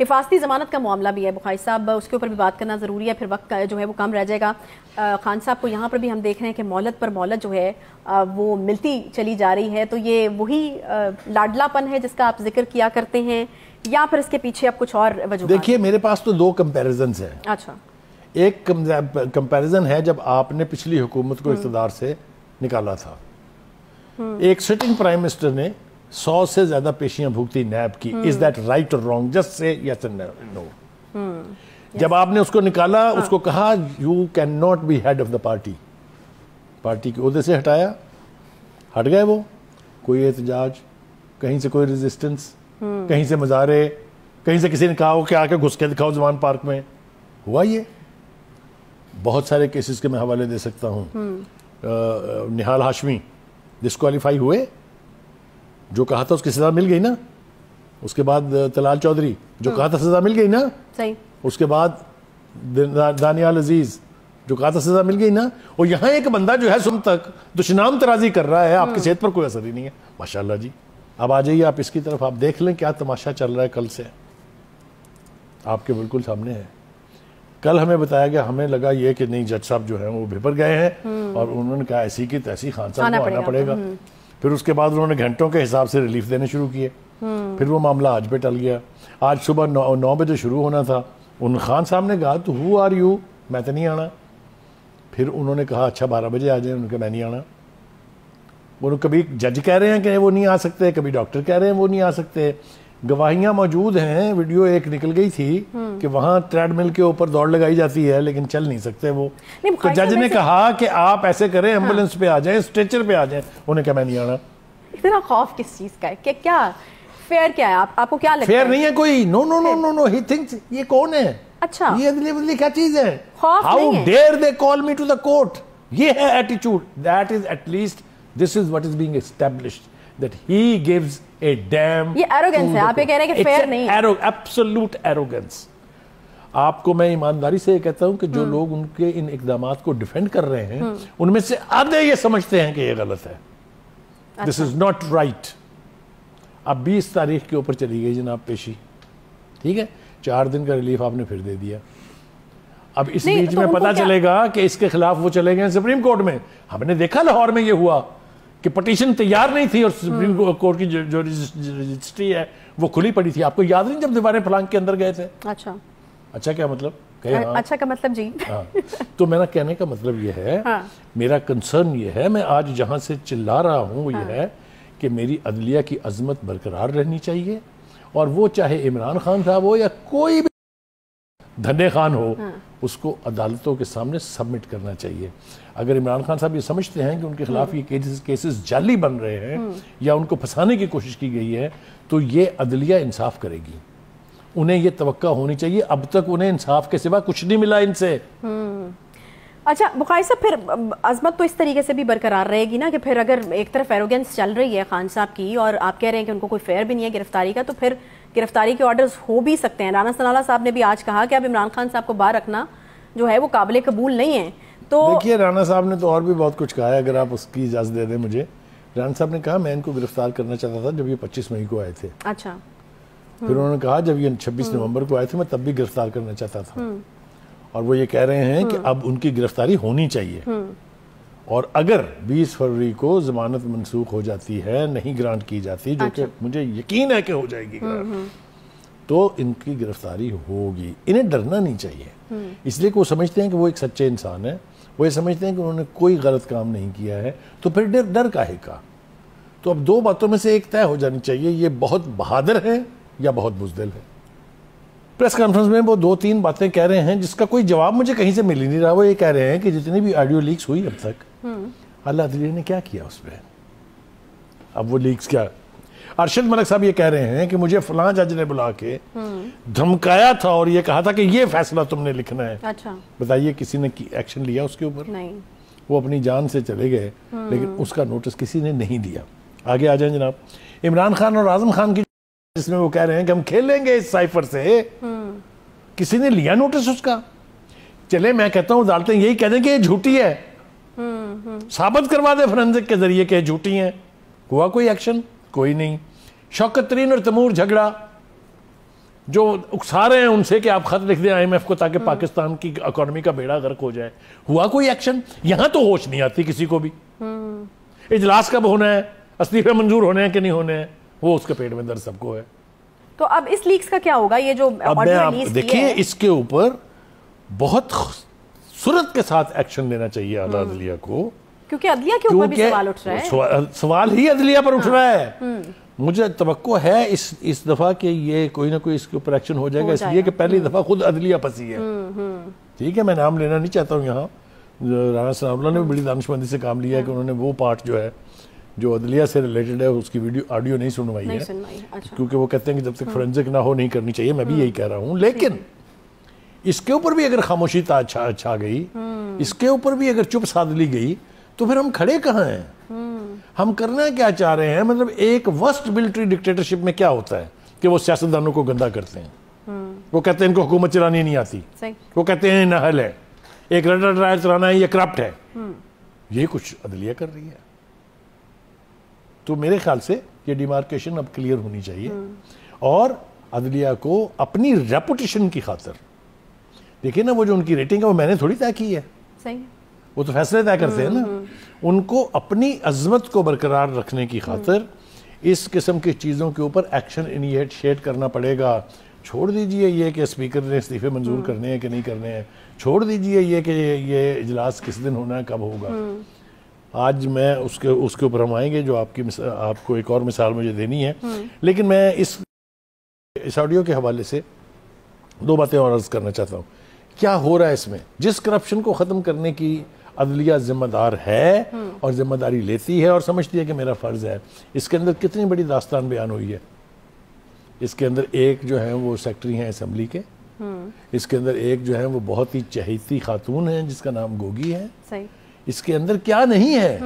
हिफाजती ज़मानत का मामला भी है बुखारी साहब, उसके ऊपर भी बात करना ज़रूरी है, फिर वक्त जो है वो कम रह जाएगा। खान साहब को यहाँ पर भी हम देख रहे हैं कि मोहलत पर मोहलत जो है वो मिलती चली जा रही है, तो ये वही लाडलापन है जिसका आप जिक्र किया करते हैं या फिर इसके पीछे अब कुछ और वजह? देखिए मेरे पास तो दो कंपेरिजन हैं। अच्छा, एक कंपेरिजन है जब आपने पिछली हुकूमत को इक़्तिदार से निकाला था, एक सिटिंग प्राइम मिनिस्टर ने 100 से ज्यादा पेशियां भुगती नैब की। इज दैट राइट और wrong? Just say yes and no. जब आपने उसको निकाला, उसको कहा you can not be head of the party, party के ओहदे से हटाया, हट गए वो। कोई एहतजाज, कहीं से कोई रेजिस्टेंस, कहीं से मजारे, कहीं से किसी ने कहा हो कि आके घुस के दिखाओ जवान पार्क में, हुआ ये। बहुत सारे केसेस के मैं हवाले दे सकता हूँ। निहाल हाशमी डिस्क्वालीफाई हुए, जो कहा था उसकी सजा मिल गई ना। उसके बाद तलाल चौधरी, जो कहा था सजा मिल गई ना। सही। उसके बाद दानियाल अजीज, जो कहा था सजा मिल गई ना। और यहाँ एक बंदा जो है सुन तक दुश्मनाम तराजी कर रहा है, आपकी सेहत पर कोई असर ही नहीं है। माशाल्लाह जी। अब आ जाइए आप इसकी तरफ, आप देख लें क्या तमाशा चल रहा है। कल से आपके बिल्कुल सामने है। कल हमें बताया गया, हमें लगा ये कि नहीं जज साहब जो है वो भिपर गए हैं और उन्होंने कहा ऐसी की तैसी खान साहब को आना पड़ेगा। फिर उसके बाद उन्होंने घंटों के हिसाब से रिलीफ देने शुरू किए। फिर वो मामला आज पे टल गया। आज सुबह 9 बजे शुरू होना था। उन खान साहब ने कहा तो हु आर यू, मैं तो नहीं आना। फिर उन्होंने कहा अच्छा 12 बजे आ जाए, उनके मैं नहीं आना। वो कभी जज कह रहे हैं कि वो नहीं आ सकते, कभी डॉक्टर कह रहे हैं वो नहीं आ सकते। गवाहियां मौजूद हैं, वीडियो एक निकल गई थी कि वहां ट्रेडमिल के ऊपर दौड़ लगाई जाती है लेकिन चल नहीं सकते वो। तो जज ने कहा कि आप ऐसे करें, एम्बुलेंस पे आ जाएं, स्ट्रेचर पे आ जाएं। उन्हें क्या मैं नहीं आना। इतना खौफ किस चीज का है? क्या फेयर क्या है? आपको क्या लगता है? फेयर नहीं है कोई। No no no no no, he thinks ये कौन है? अच्छा, ये अदली बदली क्या चीज है? How dare they call me to the court. ये है attitude. That is at least this is what is being established, that he gives a damn। ये एरोगेंस है। आप ये कह रहे हैं कि फेयर नहीं है। Absolute arrogance. आपको मैं ईमानदारी से कहता हूं कि जो लोग उनके इन इकदामात को डिफेंड कर रहे हैं, उनमें से आधे ये समझते हैं कि ये गलत है। This is not right. अब 20 तारीख के ऊपर चली गई जनाब पेशी, ठीक है। 4 दिन का रिलीफ आपने फिर दे दिया। अब इस बीच में पता चलेगा कि इसके खिलाफ वो चले गए सुप्रीम कोर्ट में। हमने देखा लाहौर में ये हुआ कि पटिशन तैयार नहीं थी और सुप्रीम कोर्ट की जो रजिस्ट्री है वो खुली पड़ी थी। आपको याद नहीं जब दीवारें फलांग के अंदर गए थे? अच्छा क्या मतलब? हाँ। अच्छा का मतलब जी। हाँ। तो मेरा कहने का मतलब ये है, हाँ। मेरा कंसर्न ये है, मैं आज जहां से चिल्ला रहा हूं वो ये है कि मेरी अदलिया की अजमत बरकरार रहनी चाहिए। और वो चाहे इमरान खान साहब हो या कोई भी धन्ने खान हो, उसको अदालतों के सामने सबमिट करना चाहिए। अगर इमरान खान साहब ये समझते हैं कि उनके खिलाफ ये केसेस जाली बन रहे हैं या उनको फंसाने की कोशिश की गई है, तो ये अदलिया इंसाफ करेगी। उन्हें ये तवक्का होनी चाहिए। अब तक उन्हें इंसाफ के सिवा कुछ नहीं मिला इनसे। अच्छा बुखारी साहब, फिर अजमत तो इस तरीके से भी बरकरार रहेगी ना कि फिर अगर एक तरफ एरोगेंस चल रही है खान साहब की और आप कह रहे हैं कि उनको कोई फेयर भी नहीं है गिरफ्तारी का, तो फिर गिरफ्तारी के ऑर्डर्स हो भी सकते हैं। राना सनाला साहब ने भी आज कहा कि अब इमरान खान साहब को बाहर रखना जो है वो काबिल कबूल नहीं है। तो देखिए राना साहब ने तो और भी बहुत कुछ कहा है, अगर आप उसकी इजाजत दे दें मुझे। राना साहब ने कहा मैं इनको गिरफ्तार करना चाहता था जब ये 25 मई को आए थे। अच्छा। फिर उन्होंने कहा जब ये 26 नवंबर को आए थे मैं तब भी गिरफ्तार करना चाहता था। और वो ये कह रहे हैं कि अब उनकी गिरफ्तारी होनी चाहिए। और अगर 20 फरवरी को जमानत मनसूख हो जाती है, नहीं ग्रांट की जाती, जो कि मुझे यकीन है कि हो जाएगी ग्रांट, तो इनकी गिरफ्तारी होगी। इन्हें डरना नहीं चाहिए, इसलिए कि वो समझते हैं कि वो एक सच्चे इंसान है। वो ये समझते हैं कि उन्होंने कोई गलत काम नहीं किया है, तो फिर डर काहे का? तो अब 2 बातों में से एक तय हो जानी चाहिए, ये बहुत बहादुर है या बहुत बुज़दिल है। प्रेस कॉन्फ्रेंस में वो 2-3 बातें कह रहे हैं जिसका कोई जवाब मुझे कहीं से मिल ही नहीं रहा। वो ये कह रहे हैं कि जितनी भी ऑडियो लीक्स हुई अब तक, अल्लाह अदलिया ने क्या किया उस पर? अब वो लीक्स क्या? अरशद मलिक साहब ये कह रहे हैं कि मुझे फलां जज ने बुला के धमकाया था और ये कहा था कि ये फैसला तुमने लिखना है। अच्छा। बताइए किसी ने एक्शन लिया उसके ऊपर? नहीं। वो अपनी जान से चले गए, लेकिन उसका नोटिस किसी ने नहीं दिया। आगे आ जाए जनाब। इमरान खान और आजम खान की, जिसमें वो कह रहे हैं कि हम खेलेंगे इस साइफर से, किसी ने लिया नोटिस उसका? चले मैं कहता हूँ अदालतें यही कह दें कि ये झूठी है, साबित करवा दे फोरेंसिक के जरिए कि झूठी है। हुआ कोई एक्शन? कोई नहीं। शौकत तरीन और तैमूर झगड़ा, जो उकसा रहे हैं उनसे कि आप खत लिख दें IMF को ताकि पाकिस्तान की इकोनॉमी का बेड़ा गर्क हो जाए, हुआ कोई एक्शन? यहां तो होश नहीं आती किसी को भी। इजलास कब होना है, इस्तीफे मंजूर होने हैं कि नहीं होने हैं, वो उसके पेट में दर्द सबको है। तो अब इस लीक्स का क्या होगा? ये जो ऑडियो रिलीज देखिए, इसके ऊपर बहुत सुरत के साथ एक्शन लेना चाहिए आला अदलिया को, क्योंकि अदलिया के ऊपर भी सवाल उठ रहा है। सवाल ही अदलिया पर उठ रहा है। मुझे तवक्को है इस दफा कि ये कोई ना कोई इसके ऊपर एक्शन हो जाएगा, इसलिए कि पहली दफा खुद अदलिया फंसी है। ठीक है, मैं नाम लेना नहीं चाहता हूँ यहाँ। राना सनाउल्लाह ने भी बड़ी दानिशमंदी से काम लिया है कि उन्होंने वो पार्ट जो है जो अदलिया से रिलेटेड है उसकी ऑडियो नहीं सुनवाई है। अच्छा। क्योंकि वो कहते हैं कि जब तक फोरेंसिक ना हो नहीं करनी चाहिए। मैं भी यही कह रहा हूँ, लेकिन इसके ऊपर भी अगर खामोशी छा गई, इसके ऊपर भी अगर चुप साध ली गई, तो फिर हम खड़े कहाँ हैं? हम करना क्या चाह रहे हैं? मतलब एक वर्स्ट मिलिट्री डिक्टेटरशिप में क्या होता है कि वो सियासतदानों को गंदा करते हैं। वो कहते हैं इनको हुकूमत चलानी नहीं आती, वो कहते हैं नहल है, एक रटा ट्रायल चलाना है, ये करप्ट है। ये कुछ अदलिया कर रही है। तो मेरे ख्याल से ये डिमार्केशन अब क्लियर होनी चाहिए और अदलिया को अपनी रेपुटेशन की खातिर, देखिए ना वो जो उनकी रेटिंग है वो मैंने थोड़ी तय की है, सही, वो तो फैसले तय करते हैं ना। उनको अपनी अजमत को बरकरार रखने की खातिर इस किस्म की चीज़ों के ऊपर एक्शन इनिशिएट करना पड़ेगा। छोड़ दीजिए ये कि स्पीकर ने इस्तीफे मंजूर करने हैं कि नहीं करने हैं, छोड़ दीजिए ये कि ये इजलास किस दिन होना है, कब होगा। आज मैं उसके ऊपर हम आएंगे जो आपको एक और मिसाल मुझे देनी है, लेकिन मैं इस ऑडियो के हवाले से दो बातें और अर्ज करना चाहता हूँ। क्या हो रहा है इसमें? जिस करप्शन को ख़त्म करने की अदलिया जिम्मेदार है और जिम्मेदारी लेती है और समझती है कि मेरा फ़र्ज़ है, इसके अंदर कितनी बड़ी दास्तान बयान हुई है। इसके अंदर एक जो है वो सेक्रेटरी हैं असम्बली के, इसके अंदर एक जो है वो बहुत ही चहेती खातून है जिसका नाम गोगी है। सही। इसके अंदर क्या नहीं है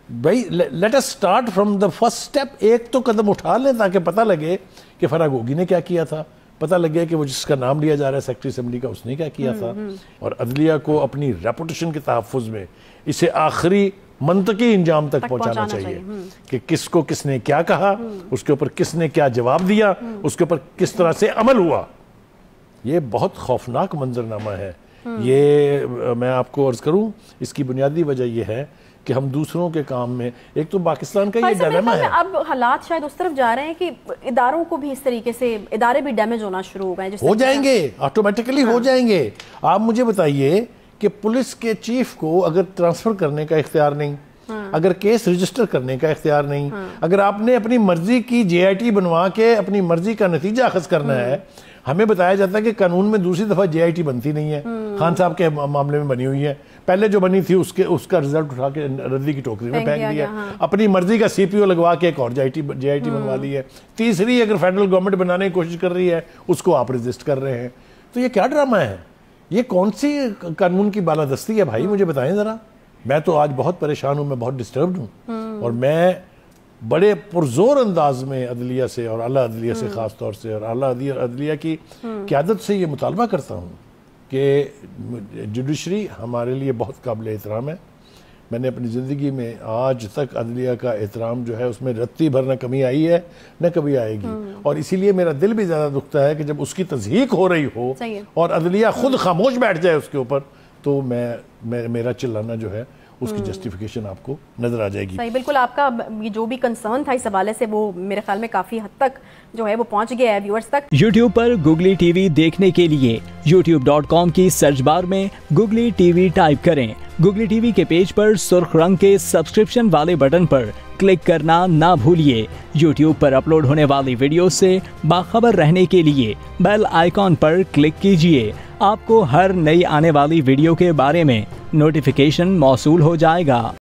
भाई? Let us start from the first step. एक तो कदम उठा लें ताकि पता लगे कि फराह गोगी ने क्या किया था, पता लग गया कि वो जिसका नाम लिया जा रहा है सेक्रेटरी असेंबली का, उसने क्या किया था। और अदलिया को अपनी रेपुटेशन के तहफ़्फ़ुज़ में इसे आखिरी मंतकी इंजाम तक पहुंचाना चाहिए कि किसको किसने क्या कहा, उसके ऊपर किसने क्या जवाब दिया, उसके ऊपर किस तरह से अमल हुआ। ये बहुत खौफनाक मंजरनामा है। ये मैं आपको अर्ज करूं, इसकी बुनियादी वजह यह है कि हम दूसरों के काम में, एक तो पाकिस्तान का ये डिलेमा है। अब हालात शायद उस तरफ जा रहे हैं कि इदारों को भी इस तरीके से, इदारे भी डैमेज होना शुरू हो गए, हो जाएंगे, ऑटोमेटिकली हो जाएंगे। आप मुझे बताइए कि पुलिस के चीफ को अगर ट्रांसफर करने का इख्तियार नहीं, अगर केस रजिस्टर करने का इख्तियार नहीं, अगर आपने अपनी मर्जी की JIT बनवा के अपनी मर्जी का नतीजा अखज़ करना है, हमें बताया जाता है कि कानून में दूसरी दफा JIT बनती नहीं है। खान साहब के मामले में बनी हुई है, पहले जो बनी थी उसका रिजल्ट उठा के रद्दी की टोकरी में फेंक दिया। अपनी मर्जी का CPO लगवा के एक और JIT बनवा ली है। तीसरी अगर फेडरल गवर्नमेंट बनाने की कोशिश कर रही है, उसको आप रजिस्ट कर रहे हैं। तो ये क्या ड्रामा है? ये कौन सी कानून की बालादस्ती है भाई? मुझे बताएं जरा। मैं तो आज बहुत परेशान हूँ, मैं बहुत डिस्टर्ब्ड हूँ और मैं बड़े पुरजोर अंदाज में अदलिया से और आला अदलिया से ख़ास तौर से और आला अदलिया की क़यादत से ये मुतालबा करता हूँ कि जुडिशरी हमारे लिए बहुत काबिल एहतराम है। मैंने अपनी ज़िंदगी में आज तक अदलिया का एहतराम जो है उसमें रत्ती भर न कमी आई है न कभी आएगी, और इसीलिए मेरा दिल भी ज़्यादा दुखता है कि जब उसकी तज़हीक हो रही हो और अदलिया खुद खामोश बैठ जाए उसके ऊपर, तो मेरा चिल्लाना जो है उसकी जस्टिफिकेशन आपको नजर आ जाएगी। सही, बिल्कुल। आपका ये जो भी कंसर्न था इस हवाले से, वो मेरे ख्याल में काफी हद तक जो है वो पहुंच गया है व्यूअर्स तक। YouTube पर Googly TV देखने के लिए youtube.com की सर्च बार में Googly TV टाइप करें। Googly TV के पेज पर सुर्ख रंग के सब्सक्रिप्शन वाले बटन पर क्लिक करना ना भूलिए। YouTube पर अपलोड होने वाली वीडियो से बाखबर रहने के लिए बेल आइकॉन पर क्लिक कीजिए। आपको हर नई आने वाली वीडियो के बारे में नोटिफिकेशन मौसूल हो जाएगा।